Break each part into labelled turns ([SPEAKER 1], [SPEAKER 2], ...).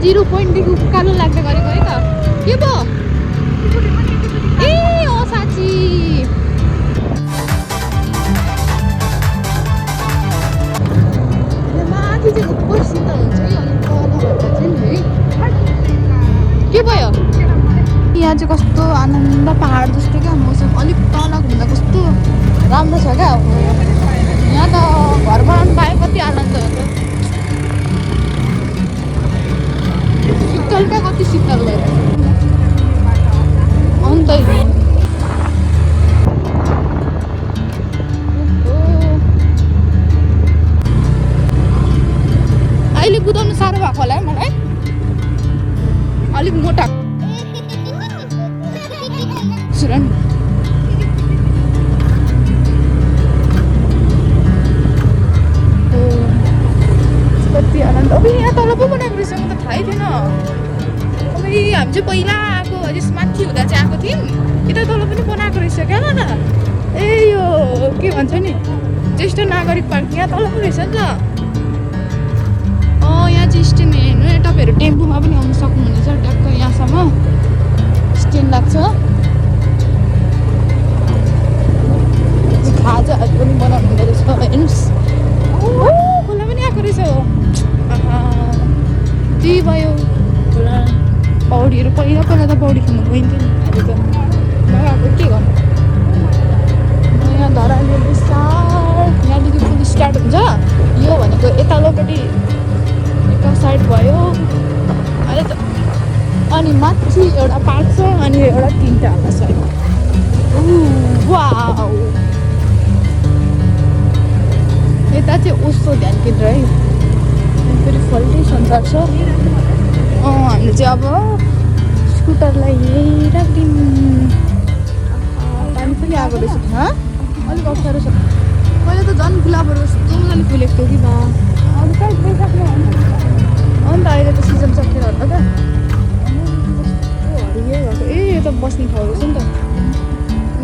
[SPEAKER 1] 0 पोइन्टदेखि उकालो लाग्दै गरेको है त के पो ए ओ साँच्ची माथि चाहिँ उपर शीतल हुन्छ है अनि तलभन्दा चाहिँ है के भयो यहाँ चाहिँ कस्तो आनन्द पहाड जस्तो क्या मौसम अलिक तल घुम्दा कस्तो राम्रो छ क्या यहाँ त घर बनाउनु पाए कति आनन्द हुन्छ शीतल क्या कति शीतल भयो अन्त अहिले कुदाउनु साह्रो भएको होला है मलाई अलिक मोटा सुरन कति आनन्द अब यहाँ तल पो बनाएको रहेछ म त थाहै थिएन हामी चाहिँ पहिला आएको जस माथि हुँदा चाहिँ आएको थियौँ यता तल पनि बनाएको रहेछ क्या दादा ए यो के भन्छ नि ज्येष्ठ नागरिक पार्क यहाँ तल पो रहेछ नि त यहाँ चाहिँ स्ट्यान्ड हेर्नु तपाईँहरू टेम्पोमा पनि आउनु सक्नुहुनेछ ट्याक्क यहाँसम्म स्ट्यान्ड लाग्छ खाजाहरू पनि बनाउनु हुँदो रहेछ हेर्नुहोस् खोला पनि आएको रहेछ त्यही भयो खोला पौडीहरू पहिला पहिला त पौडी खेल्नु गइन्थ्यो नि अहिले त नगएको के गर्नु यहाँ धराले विशाल यहाँदेखि फुल स्टार्ट हुन्छ यो भनेको यतालोपट्टि यता साइड भयो अहिले त अनि माथि एउटा पार्क छ अनि एउटा 3टा होला साइड वाउ यता चाहिँ ओसो ध्यान केन्द्र है फेरि फल्टै संसार छ हामीले चाहिँ अब स्कुटरलाई यहीँ राखिदिउँ पानी पनि आएको रहेछ अलिक अप्ठ्यारो छ पहिला त झन् गुलाबहरू कस्तो मजाले फुलेको थियो कि बा अरू कहीँ गइसक्नु अन्त अहिले त सिजन सकिएर होला त हरियो भएको ए यो त बस्ने ठाउँ रहेछ नि त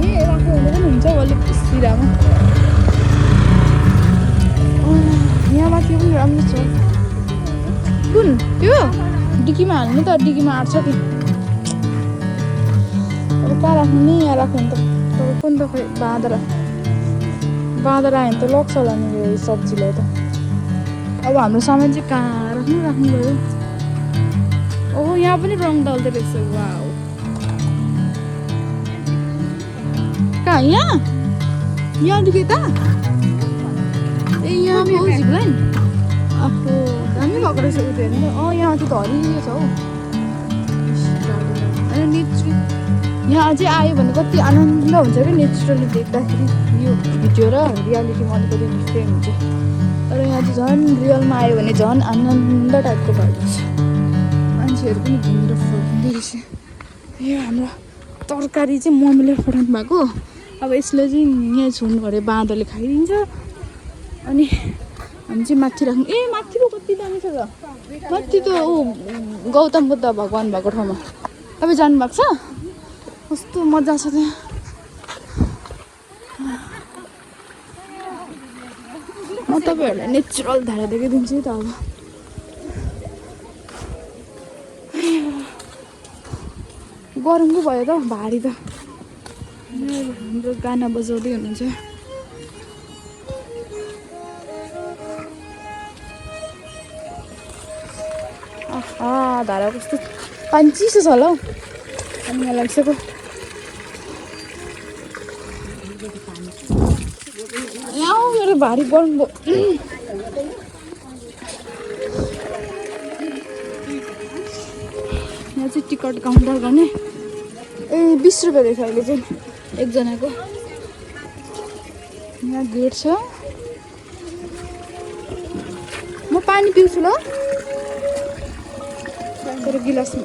[SPEAKER 1] ए राख्नु हुँदा पनि हुन्छ अलिक सिरामा यहाँ माथि पनि राम्रो छ कुन त्यो डिकीमा हाल्नु त डिकीमा आँट्छ कि अब कहाँ राख्नु नि यहाँ राख्नु नि त कुन त खोइ बाँदर आयो भने त लग्छ होला नि यो सब्जीलाई त अब हाम्रो सामान चाहिँ कहाँ राख्नु भयो ओहो यहाँ पनि रङ दल्दो रहेछ वा कहाँ यहाँदेखि यता ए यहाँ हो जिपलाइन आफू दामी भएको रहेछ उयो हेर्नु यहाँ चाहिँ त हरियो छ हौ अनि नेचुरल यहाँ अझै आयो भने कति आनन्द हुन्छ कि नेचुरली देख्दाखेरि यो भिडियो र रियालिटीमा अलिकति डिफ्रेन्ट हुन्छ तर यहाँ चाहिँ झन् रियलमा आयो भने झन् आनन्द टाइपको भएको छ मान्छेहरू पनि घुमेर फर्किँदो रहेछ यो हाम्रो तरकारी चाहिँ मम्मीले पठाउनु भएको अब यसले चाहिँ यहाँ छोड्नु पऱ्यो बाँदरले खाइदिन्छ अनि हामी चाहिँ माथि राख्नु ए माथि पो कति दामी छ त माथि त गौतम बुद्ध भगवान् भएको ठाउँमा तपाईँ जानुभएको छ कस्तो मजा छ त्यहाँ म तपाईँहरूलाई नेचुरल धारा देखाइदिन्छु त अब गरम पो भयो त भारी त हाम्रो गाना बजाउँदै हुनुहुन्छ धारा कस्तो पानी चिसो छ होला हौ अनि यहाँ लागिसक्यो यहाँ मेरो भारी गरम भयो यहाँ चाहिँ टिकट काउन्टर गर्ने ए 20 रुपियाँ रहेछ अहिले चाहिँ एकजनाको यहाँ गेट छ म पानी पिउँछु ल तर गिलासमा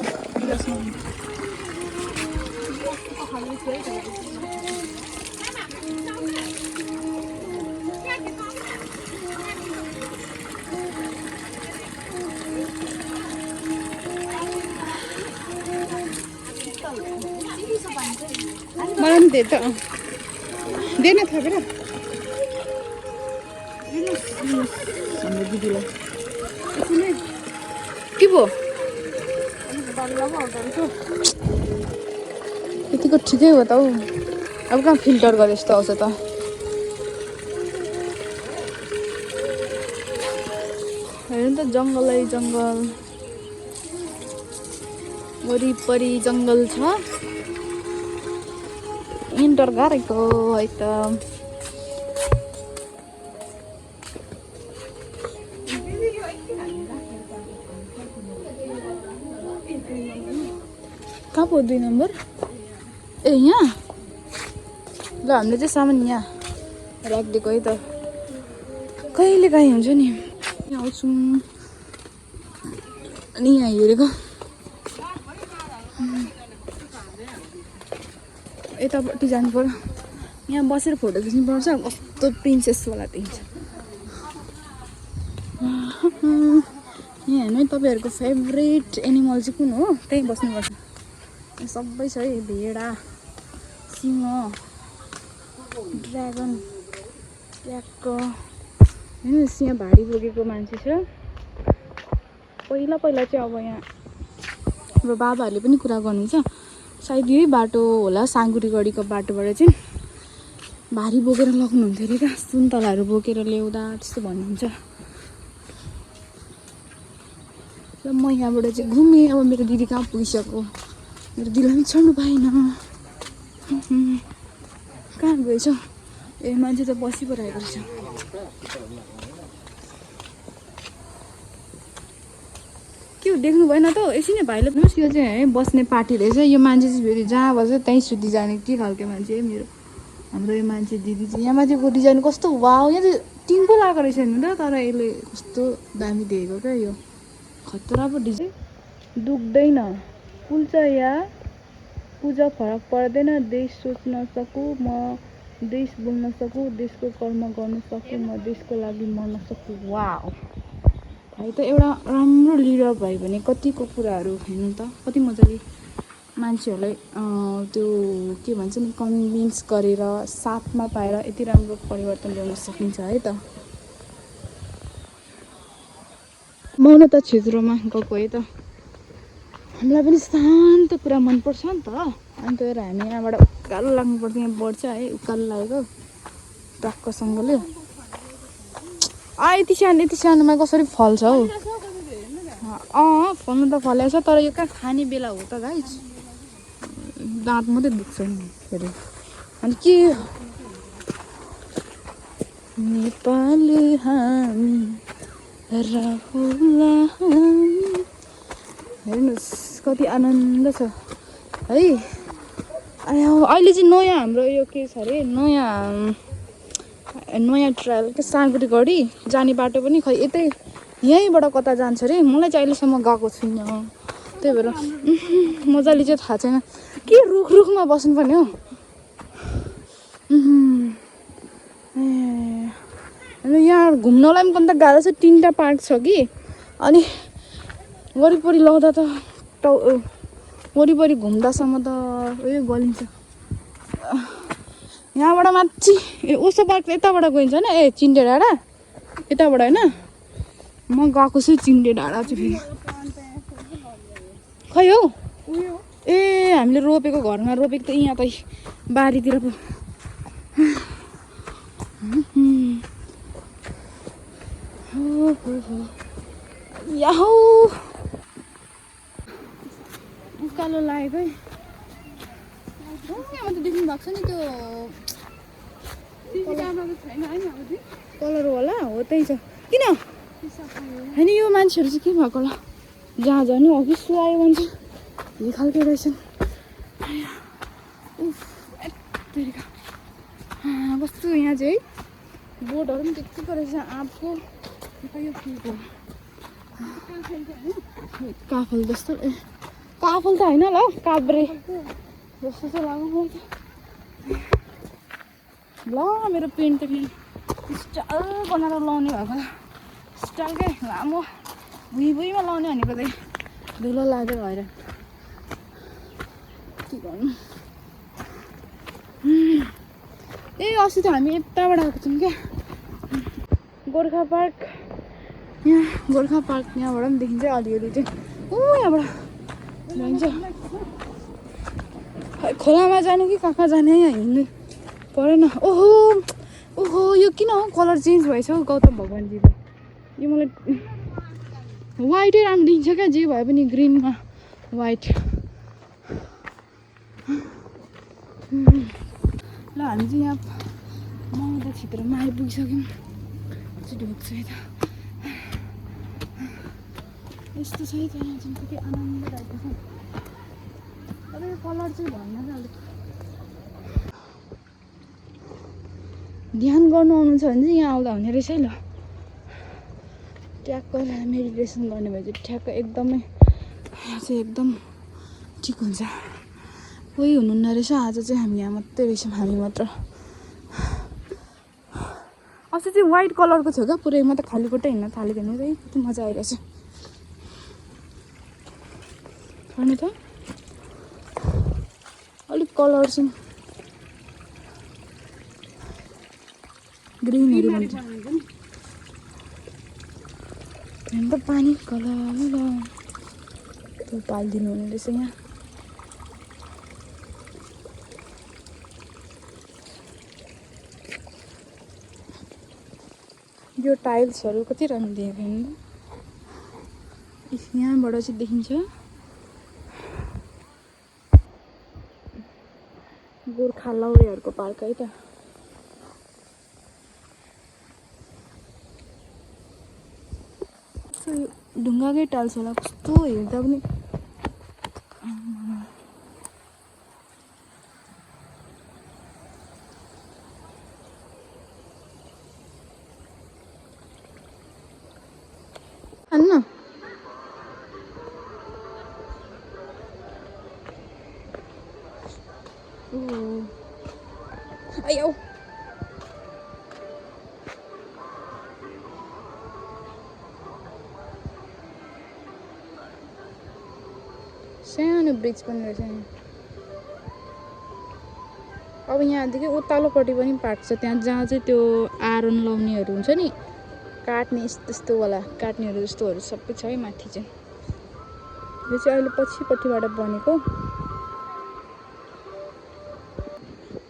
[SPEAKER 1] मलाई पनि दे त दे न थपेर हाम्रो दिदीलाई के भयो यतिको ठिकै हो त हौ अब कहाँ फिल्टर गरे जस्तो आउँछ त हेर्नु त जङ्गलै जङ्गल वरिपरि जङ्गल छ इन्टर गरेको एकदम कहाँ पो 2 नम्बर ए यहाँ ल हामीले चाहिँ सामान यहाँ राखिदिएको है त कहिले काहीँ हुन्छ नि यहाँ आउँछौँ अनि यहाँ हेरेको यतापट्टि जानु पर्यो यहाँ बसेर फोटो खिच्नु पर्छ कस्तो प्रिन्सेसवाला देखिन्छ यहाँ हेर्नु है तपाईँहरूको फेभरेट एनिमल चाहिँ कुन हो त्यहीँ बस्नुपर्छ सबै छ है भेडा सिंह ड्रागन ट्याक्क होइन सिंह भाडी बोकेको मान्छे छ पहिला चाहिँ अब यहाँ हाम्रो बाबाहरूले पनि कुरा गर्नुहुन्छ सायद यही बाटो होला साँगुरीगढीको बाटोबाट चाहिँ भारी बोकेर लग्नुहुन्थ्यो अरे क्या सुन्तलाहरू बोकेर ल्याउँदा त्यस्तो भन्नुहुन्छ र म यहाँबाट चाहिँ घुमेँ अब मेरो दिदी कहाँ पुगिसक्यो मेरो दिदीलाई पनि छोड्नु पाएन कहाँ गएछ ए मान्छे त बसी पो रहेको रहेछ के हो देख्नु भएन त यसरी नै भाइले पनि यो चाहिँ है बस्ने पार्टी रहेछ यो मान्छे चाहिँ फेरि जहाँ बस्छ त्यहीँ सुत्ती जाने के खालको मान्छे मेरो हाम्रो यो मान्छे दिदी चाहिँ यहाँ माथिको डिजाइन कस्तो वाउ यहाँ चाहिँ टिन पो लगाएको रहेछ नि त तर यसले कस्तो दामी देखेको क्या यो खतरा पो डिजाइन दुख्दैन पुल्छ या पूजा फरक पर्दैन देश सोच्न सकूँ म देश बोल्न सकूँ देशको कर्म गर्न सकूँ म देशको लागि मर्न सकूँ वाउ भाइ त एउटा राम्रो लिडर भयो भने कतिको कुराहरू हेर्नु त कति मजाले मान्छेहरूलाई त्यो के भन्छ नि कन्भिन्स गरेर साथमा पाएर यति राम्रो परिवर्तन ल्याउन सकिन्छ है त मौनता क्षेत्रमा गएको है त हामीलाई पनि शान्त कुरा मनपर्छ नि त अनि त हामी यहाँबाट उकालो लाग्नुपर्छ यहाँ बढ्छ है उकालो लागेको टक्कसँगले यति सानोमा कसरी फल्छ हौ फल्नु त फलेको छ तर यो कहाँ खाने बेला हो त गाइस दाँत मात्रै दुख्छ नि फेरि अनि के नेपाल हामी राहुला हेर्नुहोस् कति आनन्द छ है अहिले चाहिँ नयाँ हाम्रो यो के छ अरे नयाँ ट्रायल के साँगुरीगढी जाने बाटो पनि खै यतै यहीँबाट कता जान्छ अरे मलाई चाहिँ अहिलेसम्म गएको छुइनँ त्यही भएर मजाले चाहिँ थाहा छैन के रुखमा बस्नुपर्ने हो यहाँ घुम्नलाई पनि कता गाह्रो छ 3टा पार्क छ कि अनि वरिपरि लाउँदा त वरिपरि घुम्दासम्म त उयो गलिन्छ यहाँबाट माथि उसो पार्क त यताबाट गइन्छ होइन चिन्डे डाँडा यताबाट होइन म गएको छु चिन्डे डाँडा चाहिँ फेरि खै हौ ए हामीले रोपेको घरमा रोपेको त यहाँ त बारीतिर पो याहौ उकालो लागेको है यहाँ त देख्नु भएको छ नि त्यो कलर होला हो त्यही छ किन होइन यो मान्छेहरू चाहिँ के भएको होला जहाँ जानु अफिस आयो मान्छे यही खालको रहेछन् कस्तो यहाँ चाहिँ बोर्डहरू पनि त्यतिको रहेछ आँपको यो फुलको काफल जस्तो ए काफल त होइन ल काभ्रे जस्तो चाहिँ लाग्नु ल मेरो पेन्ट त फेरि स्टाइल बनाएर लाउने भएको स्टाइल क्या लामो भुइँमा लाउने भनेको चाहिँ धुलो लाग्यो भएर के गर्नु ए अस्ति त हामी यताबाट आएको थियौँ क्या गोर्खा पार्क यहाँ यहाँबाट पनि देखिन्छ अलिअलि चाहिँ यहाँबाट जान्छ खोलामा जाने कि कहाँ जाने यहाँ हिँड्नु परेन ओहो ओहो यो किन हो कलर चेन्ज भएछ हौ गौतम भगवान्जीको यो मलाई वाइटै राम्रो देखिन्छ क्या जे भए पनि ग्रिनमा वाइट ल हामी चाहिँ यहाँ ममता क्षेत्रमा आइपुगिसक्यौँ ढोक्छ है त यस्तो छ है त यहाँ चाहिँ कति आनन्ददायक छ तर यो कलर चाहिँ भएन क्या अलिक ध्यान गर्नु आउनु छ भने चाहिँ यहाँ आउँदा हुने रहेछ है ल ट्याक्क मेडिटेसन गर्ने भए चाहिँ ठ्याक्क एकदमै यहाँ चाहिँ एकदम ठिक हुन्छ कोही हुनुहुन्न रहेछ आज चाहिँ हामी यहाँ मात्रै रहेछौँ हामी मात्र अस्ति चाहिँ वाइट कलरको थियो क्या पुरै म त खाली खुट्टै हिँड्न थालेको नि है कति मजा आइरहेछ होइन त अलिक कलर चाहिँ ग्रिनहरू भन्छ हेर्नु त पानी कलर त्यो पालिदिनु हुने रहेछ यहाँ यो टाइल्सहरू कति राम्रो देखेको हेर्नु यहाँबाट चाहिँ देखिन्छ गोर्खा लौरेहरूको पार्क है त ढुङ्गाकै टाइल्स होला कस्तो हेर्दा पनि होइन आयो सानो ब्रिज पनि रहेछ यहाँ अब यहाँदेखि उत्तालोपट्टि पनि पार्ट छ त्यहाँ जहाँ चाहिँ त्यो आइरन लाउनेहरू हुन्छ नि काट्ने यस्तोवाला काट्नेहरू जस्तोहरू सबै छ है माथि चाहिँ यो चाहिँ अहिले पछिपट्टिबाट बनेको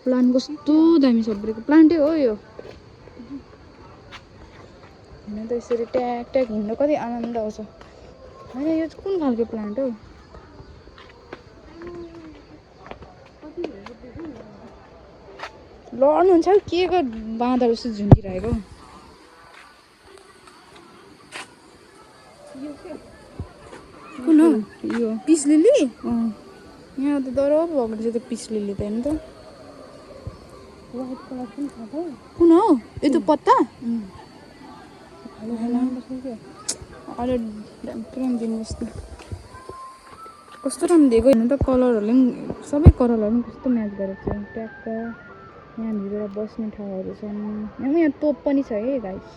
[SPEAKER 1] प्लान्ट कस्तो दामी सबैको प्लान्टै हो यो होइन त यसरी ट्याक ट्याक हिँड्नु कति आनन्द आउँछ होइन यो चाहिँ कुन खालको प्लान्ट हो लड्नुहुन्छ के को बाँदर जस्तो झुन्डिरहेको कुन हो यो पिस लिली यहाँ त डर भएको रहेछ त्यो पिस लिली त हेर्नु त वाइट कलर पनि छ त कुन हो यो त पत्ता अरे पुरानो दिनुहोस् त कस्तो राम्रो दिएको हेर्नु त कलरहरूले पनि सबै कलरहरू पनि कस्तो म्याच गरेको छ ट्याक्क यहाँनिर बस्ने ठाउँहरू छन् यहाँ तोप पनि छ है गाइस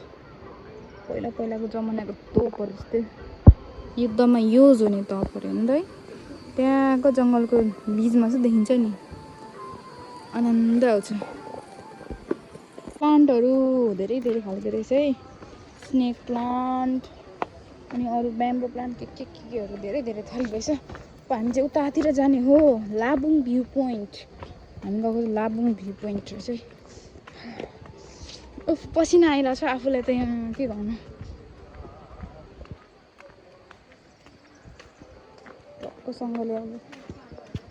[SPEAKER 1] पहिला पहिलाको जमानाको तोपहरू जस्तै युद्धमा युज हुने तोपहरू हेर्नु त है त्यहाँको जङ्गलको बिचमा चाहिँ देखिन्छ नि आनन्द आउँछ प्लान्टहरू धेरै धेरै खालको रहेछ है स्नेक प्लान्ट अनि अरू ब्याम्बो प्लान्ट केहरू धेरै धेरै थरी रहेछ हामी चाहिँ उतातिर जाने हो लाबुङ भ्यू पोइन्ट हामी गएको लाबुङ भ्यू पोइन्ट रहेछ उफ पसिना आइरहेको छ आफूलाई त यहाँ के गर्नु टक्कसँगले अब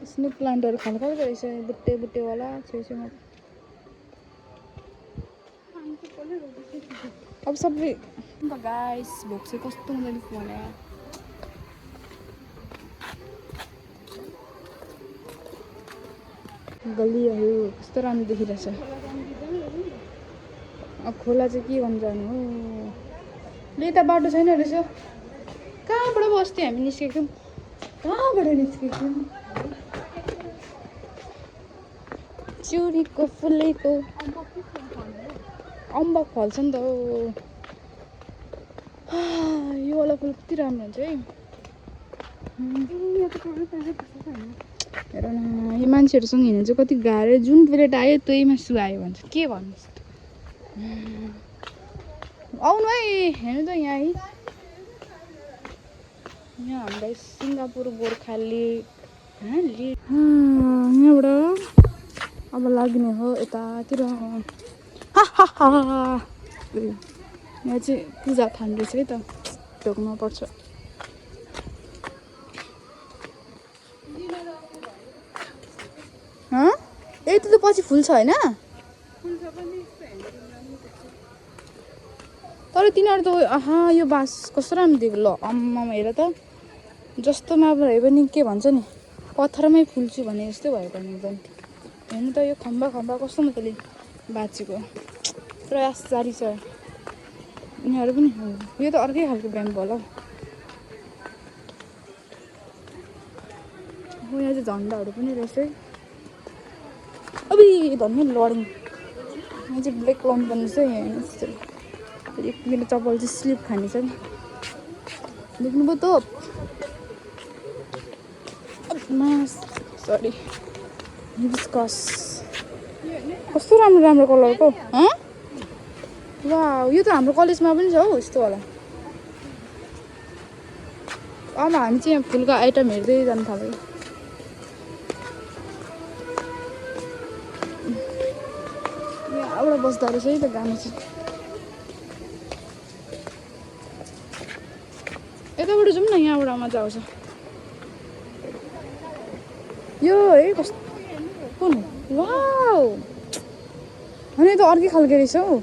[SPEAKER 1] स्नेक प्लान्टहरू खानु खालको रहेछ बुट्टे बुट्टेवाला छेउछेउमा अब सबै गाइस भोक चाहिँ कस्तो मजाले फुल्यो गल्लीहरू कस्तो राम्रो देखिरहेछ अब खोला चाहिँ के गर्नु जानु हो ले त बाटो छैन रहेछ कहाँबाट बस्थ्यौँ हामी निस्केको थियौँ कहाँबाट निस्केको थियौँ चुरीको फुलेको अम्बक फल्छ नि त यो वाला फुल कति राम्रो हुन्छ है हेर न यो मान्छेहरूसँग हिँड्नु चाहिँ कति गाह्रो जुन प्लेट आयो त्यहीमा सुहायो भन्छ के भन्नुहोस् त आउनु है हेर्नु त यहाँ है यहाँ हामीलाई सिङ्गापुर गोर्खाल्यान्ड यहाँबाट अब लाग्ने हो यतातिर। यहाँ चाहिँ पूजा थान रहेछ है त, ढोक्नु पर्छ। यति त पछि फुल छ होइन, तर तिनीहरू त यो बाँस कस्तो राम्रो दिएको ल आम्मा हेर त, जस्तोमा अब हेऱ्यो भने के भन्छ नि पत्थरमै फुल्छु भने जस्तै भयो पनि एकदम। हेर्नु त यो खम्बा खम्बा कस्तो मजाले बाँचेको, प्रयास जारी छ। यिनीहरू पनि यो त अर्कै खालको ब्याम्बो होला हौ। यहाँ चाहिँ झन्डाहरू पनि रहेछ है। अबि धन्य लडिङ, यहाँ चाहिँ ब्रेक लाउनु पर्ने छ। यहाँ अलिक मेरो चप्पल चाहिँ स्लिप खाने छ नि, देख्नुभयो त। सरी डिस्कस कस्तो राम्रो राम्रो कलरको। वाह, यो त हाम्रो कलेजमा पनि छ हौ यस्तो होला। अब हामी चाहिँ यहाँ फुलको आइटम हेर्दै जानु थाल्यो। यहाँबाट बस्दा रहेछ है त गाना चाहिँ। यताबाट जाउँ न, यहाँबाट मजा आउँछ। यो है कस्तो कुन वाउ, अनि त अर्कै खालको रहेछ हौ।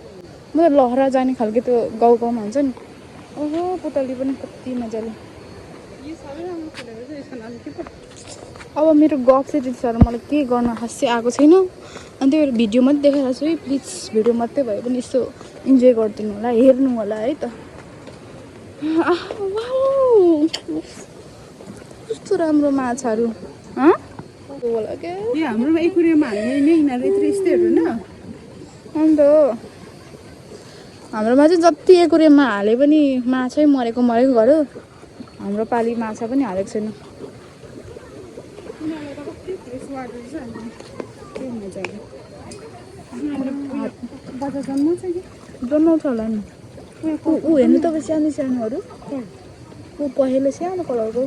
[SPEAKER 1] म त लहरा जाने खालको त्यो गाउँ गाउँमा हुन्छ नि। ओहो पुतली पनि कति मजाले। अब मेरो गफ चाहिँ त्यति साह्रो मलाई के गर्न खासै आएको छैन, अनि त्यो भिडियो मात्रै देखाइरहेको छु है। प्लिज भिडियो मात्रै भए पनि यसो इन्जोय गरिदिनु होला, हेर्नु होला है त। कस्तो राम्रो माछाहरू होला क्या।
[SPEAKER 2] हाम्रोमा एकुरियममा हाल्ने नै यिनीहरू यस्तैहरू न।
[SPEAKER 1] अन्त हाम्रोमा चाहिँ जति एकुरियममा हाले पनि माछै मरेको गऱ्यो। हाम्रो पालि माछा पनि हालेको छैन। जन्माउँछ होला नि। ऊ हेर्नु तपाईँ सानो सानोहरू, ऊ पहेँलो सानो कलरको।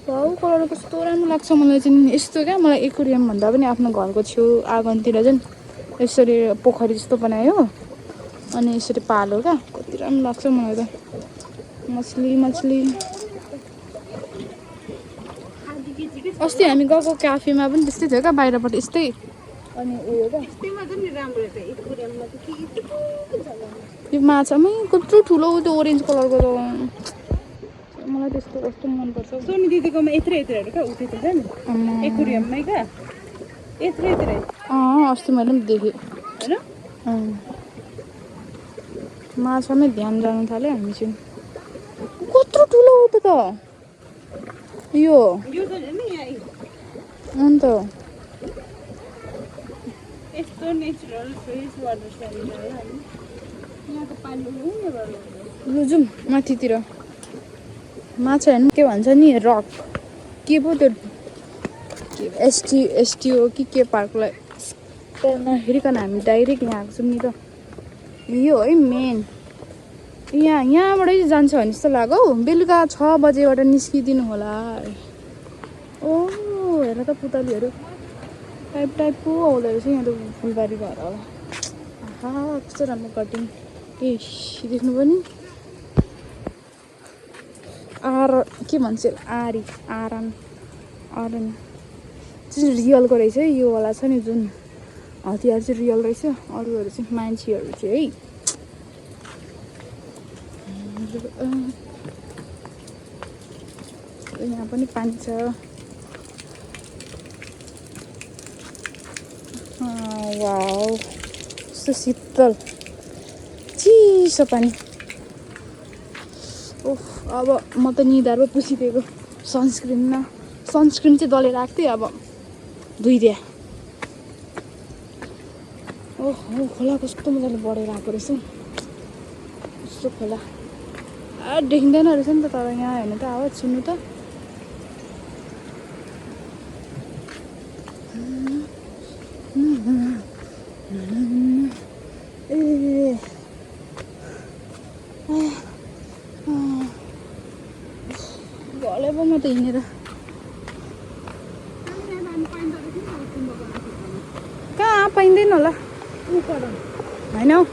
[SPEAKER 1] भाउ कलर कस्तो राम्रो लाग्छ मलाई चाहिँ यस्तो क्या। मलाई एकुरियम भन्दा पनि आफ्नो घरको छेउ आँगनतिर चाहिँ यसरी पोखरी जस्तो बनायो अनि यसरी पालो क्या, कति राम्रो लाग्छ मलाई त। मछली मछली अस्ति हामी गएको क्याफेमा पनि त्यस्तै थियो क्या, बाहिरबाट यस्तै। अनि उयो क्या यो माछामै कत्रो ठुलो त्यो ओरेन्ज कलरको त मलाई त्यस्तो कस्तो मनपर्छ।
[SPEAKER 2] सोनी दिदीकोमा यत्रो यत्रोहरू क्या उठेको छ नि एकुरियममै क्या, यत्रो यत्रै।
[SPEAKER 1] अस्ति मैले पनि देखेँ
[SPEAKER 2] होइन,
[SPEAKER 1] माछामै ध्यान जानु थाल्यो हामी चाहिँ। कत्रो ठुलो हो त यो अन्त
[SPEAKER 2] यस्तो नेचुरल फ्रेस वाटर
[SPEAKER 1] लु जाउँ माथितिर। माछा हेर्नु के भन्छ नि रक के पो त्यो एसटी हो कि के पार्कलाई हेरिकन हामी डाइरेक्ट यहाँ आएको छौँ नि त। यो है मेन यहाँबाटै जान्छ भने जस्तो लाग्यो हौ। बेलुका 6 बजेबाट निस्किदिनु होला। ओ हेर त पुतलीहरू टाइपको आउँदो रहेछ यहाँ त फुलबारी भएर होला। कस्तो राम्रो कटिङ देख्नुभयो नि। के भन्छ आरन चाहिँ रियलको रहेछ है। यो वाला छ नि जुन हतियार चाहिँ रियल रहेछ, अरूहरू चाहिँ मान्छेहरू चाहिँ है। यहाँ पनि पानी छ। वाउ कस्तो शीतल चिसो पानी। ओह अब म त निधारमा पुसिदिएको। सनस्क्रिन चाहिँ दलेर आएको थिएँ, अब धुइदिए। ओहो खोला कस्तो मजाले बढेर आएको रहेछ कस्तो खोला। देखिँदैन रहेछ नि त, तर यहाँ हेर्नु त आवाज सुन्नु त। त हिँडेर कहाँ पाइँदैन होला होइन हौ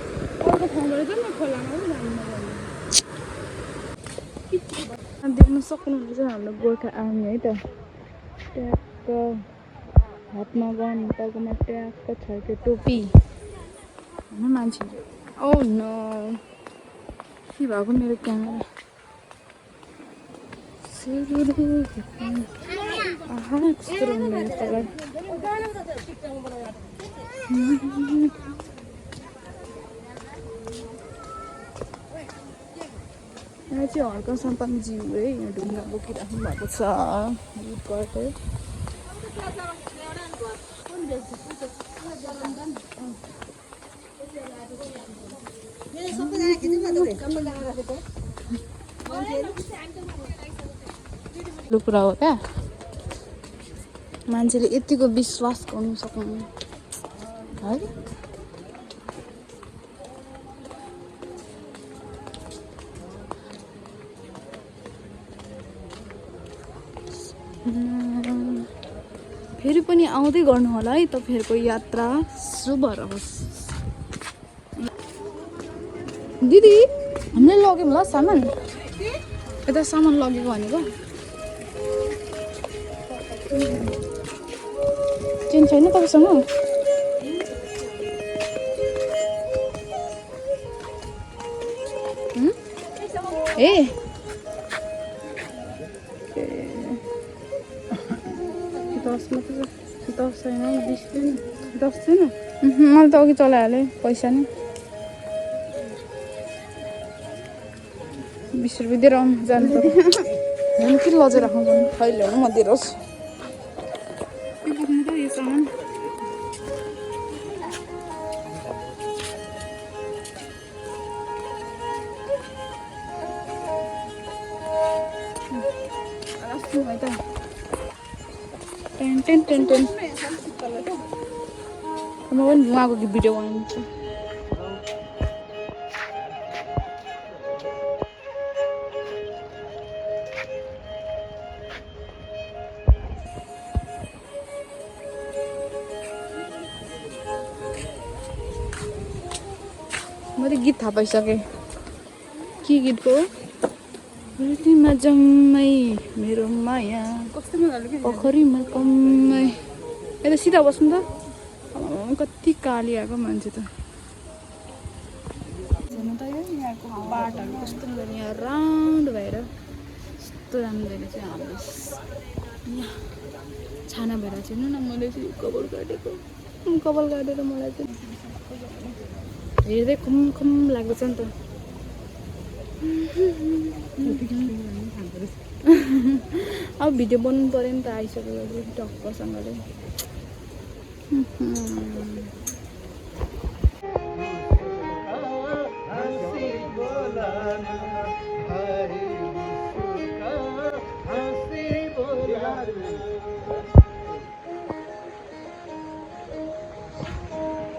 [SPEAKER 1] देख्न सक्नुहुनेछ हाम्रो गोर्खा आर्मी है त ट्याक्क हातमा गन टाउकोमा ट्याक्क छ त्यो टोपी होइन मान्छेहरू ओ नो के भएको मेरो क्यामेरा आहा कस्तो राम्रो तल यहाँ चाहिँ हर्क सम्पन्नज्यू है यहाँ ढुङ्गा बोकिराख्नु भएको छ कुरा हो क्या मान्छेले यतिको विश्वास गर्नु सक्नु है फेरि पनि आउँदै गर्नु होला है तपाईहरुको यात्रा शुभ रहोस् दिदी हामीले लग्यौँ ल सामान यता सामान लगेको भनेको चेन छैन तपाईसँग ए दस छैन 20 छैन 10 छैन मैले त अघि चलाइहालेँ पैसा नि 20 रुपियाँ दिएर जानु पर्यो होइन के लजेर राख्नु पर्ने खैले होइन म दिएर होस् के बोक्नु त यो सामान टेन म पनि उहाँको भिडियो बनाउँछु मैले गीत थाहा पाइसकेँ के गीतको तिमीमा जम्मै मेरो माया पोखरीमा कम्मै यता सिधा बस्नु त कति काली आएको मान्छे त हेर्नु त यहाँको बाटोहरू कस्तो राम्रो यहाँ राउन्ड भएर यस्तो राम्रो रहेछ हाम्रो यहाँ छाना भएर चाहिँ हेर्नु न मैले चाहिँ कपाल काटेर मलाई चाहिँ हेर्दै खम लाग्दैछ नि त अब भिडियो बनाउनु पऱ्यो नि त आइसक्यो टक्कसँगले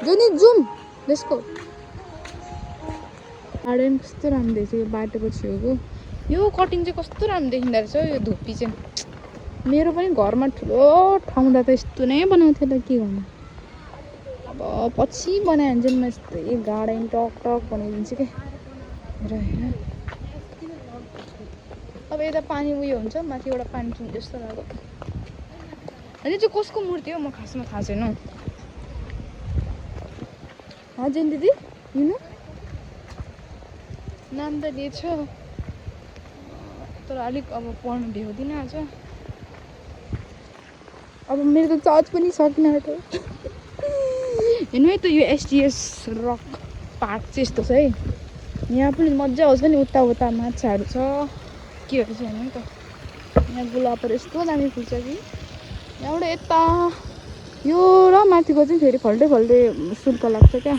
[SPEAKER 1] जोनी जुम लेट्सको गार्डन कस्तो राम्रो देख्छ यो बाटोको छेउको यो कटिङ चाहिँ कस्तो राम्रो देखिँदो रहेछ यो धुप्पी चाहिँ मेरो पनि घरमा ठुलो ठाउँ त यस्तो नै बनाउँथेँ त के गर्नु अब पछि बनायो भने चाहिँ म यस्तै गार्डन टक बनाइदिन्छु क्या हेर अब यता पानी उयो हुन्छ माथिबाट पानी किन्नु जस्तो लाग्यो अनि चाहिँ कसको मूर्ति हो म खासमा थाहा छैन हजुर दिदी यिनु नाम त लिएछ तर अलिक अब पढ्नु भ्याउँदिनँ आज अब मेरो त चार्ज पनि सकिन आँट्यो हेर्नु है त यो एसटिएस रक पार्क चाहिँ यस्तो छ है यहाँ पनि मजा आउँछ नि उता माछाहरू छ केहरू छ हेर्नु है त यहाँ गुलाबहरू यस्तो दामी फुल्छ कि यहाँबाट यता यो र माथिको चाहिँ फेरि फल्टै शुल्क लाग्छ क्या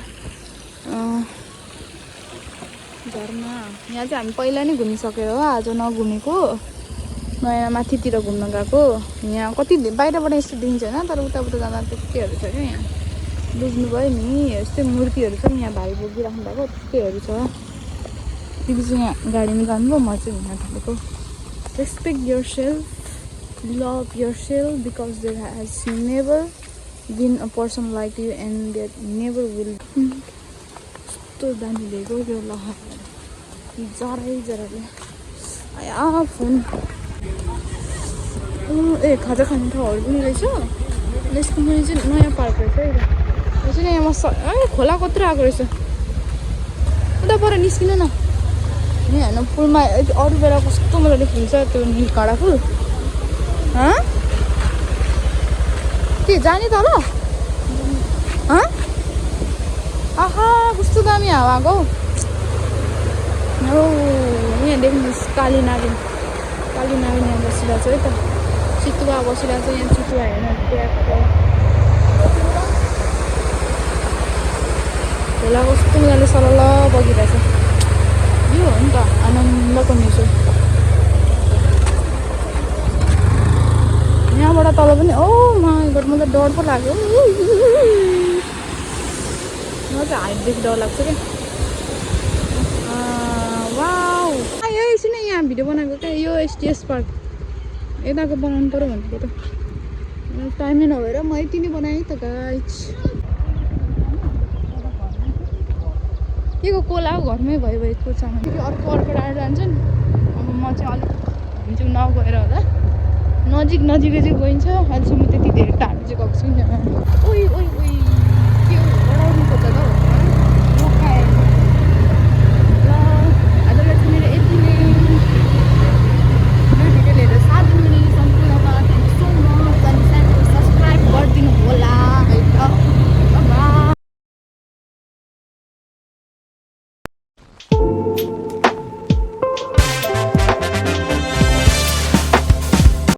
[SPEAKER 1] झर्ना यहाँ चाहिँ हामी पहिला नै घुमिसक्यो हो आज नघुमेको नयाँ माथितिर घुम्न गएको यहाँ कति बाहिरबाट यस्तो देखिन्छ होइन तर उता जाँदा त्यस्तैहरू छ क्या यहाँ बुझ्नुभयो नि यस्तै मूर्तिहरू छ नि यहाँ भाइ बोकिराख्नु भएको त्यस्तैहरू छ तिमी चाहिँ यहाँ गाडीमा जानुभयो म चाहिँ घुम्न थालेको respect your self love yourself because there has never been a person like you and there never will. कस्तो दामी दिएको यो लहर जराले आया फोन ए खाजा खाने ठाउँहरू पनि रहेछ यसको मुनि चाहिँ नयाँ पार्क रहेछ है यो चाहिँ यहाँ मस्त खोला कत्रो आएको रहेछ उता पर निस्किनु न यहाँ हेर्नु पुलमा अरू बेला कस्तो मजाले फुल्छ त्यो नीलकाँडा फुल के जाने तल आहा कस्तो दामी हावा आएको हो यहाँ देख्नुहोस् काली नागिन यहाँ बसिरहेको छ है त चितुवा बसिरहेको छ यहाँ चितुवा हेर्नु त्यहाँ खोला कस्तो मजाले सरल बगिरहेछ यो हो नि त आनन्दको नेचर यहाँबाट तल पनि ओ माई गड मलाई डर पो लाग्यो म चाहिँ हाइटदेखि डर लाग्छ क्या वाउ यो एकछिन यहाँ भिडियो बनाएको क्या यो एसटिएस पार्क यताको बनाउनु पऱ्यो भनेको त टाइमै नभएर म यति नै बनाएँ त गाइस के को कोला घरमै भयो सामान अर्को डाँडा जान्छ नि अब म चाहिँ अलिक हिजो नगएर होला नजिकै चाहिँ गइन्छ अहिलेसम्म त्यति धेरै टाढो चाहिँ गएको छुइनँ ओइ